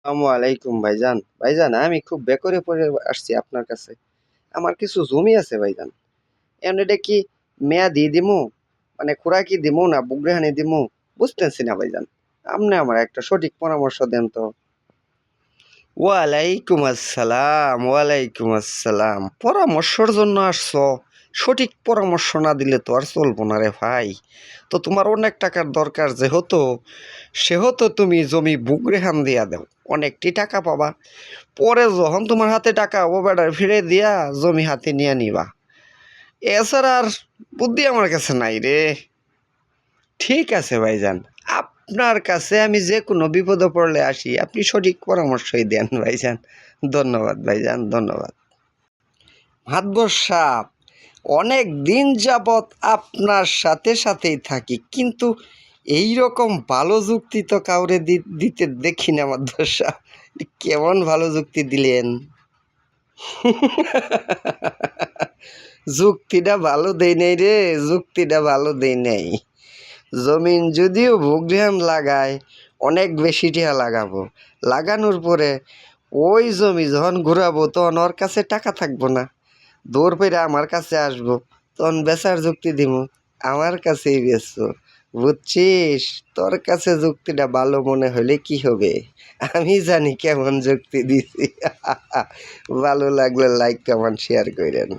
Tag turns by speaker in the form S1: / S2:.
S1: আসসালামু আলাইকুম ভাইজান। ভাইজান আমি খুব বেকরে পড়ে আসছি আপনার কাছে। আমার কিছু জমি আছে ভাইজান। এখন এটা কি মেয়াদি দিমু? মানে খোরাকি দিমু না বুগরেহানি দিমু? বুঝতেছি না ভাইজান। আপনি আমার একটা সঠিক পরামর্শ দেন তো। ওয়ালাইকুম আসসালাম, ওয়ালাইকুম আসসালাম। পরামর্শর জন্য আসছো? সঠিক পরামর্শ না দিলে তো আর চলবো না রে ভাই। তো তোমার অনেক টাকার দরকার সেহেতু তুমি জমি বুগরেহান দিয়া দাও। অনেকটি টাকা পাবা। পরে যখন তোমার হাতে টাকা ও বেটার ফিরে দিয়া জমি হাতে নিয়ে নিবা। এছাড়া আর বুদ্ধি আমার কাছে নাই রে। ঠিক আছে ভাইজান, আপনার কাছে আমি যে কোনো বিপদে পড়লে আসি, আপনি সঠিক পরামর্শই দেন ভাইজান। ধন্যবাদ ভাইজান, ধন্যবাদ। মাতবর সাহেব, অনেক দিন যাবৎ আপনার সাথেই থাকি, কিন্তু এই রকম ভালো যুক্তি তো কাউরে দিতে দেখি না মাতবর সাহেব। কেমন ভালো যুক্তি দিলেন? যুক্তিটা ভালো দেই নাই রে, যুক্তিটা ভালো দেই নাই। জমিন যদিও ভুগধান লাগায়, অনেক বেশি টাকা লাগাবো। লাগানোর পরে ওই জমি যখন ঘুরাবো তখন ওর কাছে টাকা থাকবো না। দৌড় পেরে আমার কাছে আসবো, তখন বেচার যুক্তি দিব, আমার কাছেই বেচবো। বুঝছিস? তোর কাছে যুক্তিটা ভালো মনে হলে কি হবে? আমি জানি কেমন যুক্তি দিছি। ভালো লাগলে লাইক কমেন্ট শেয়ার করেন।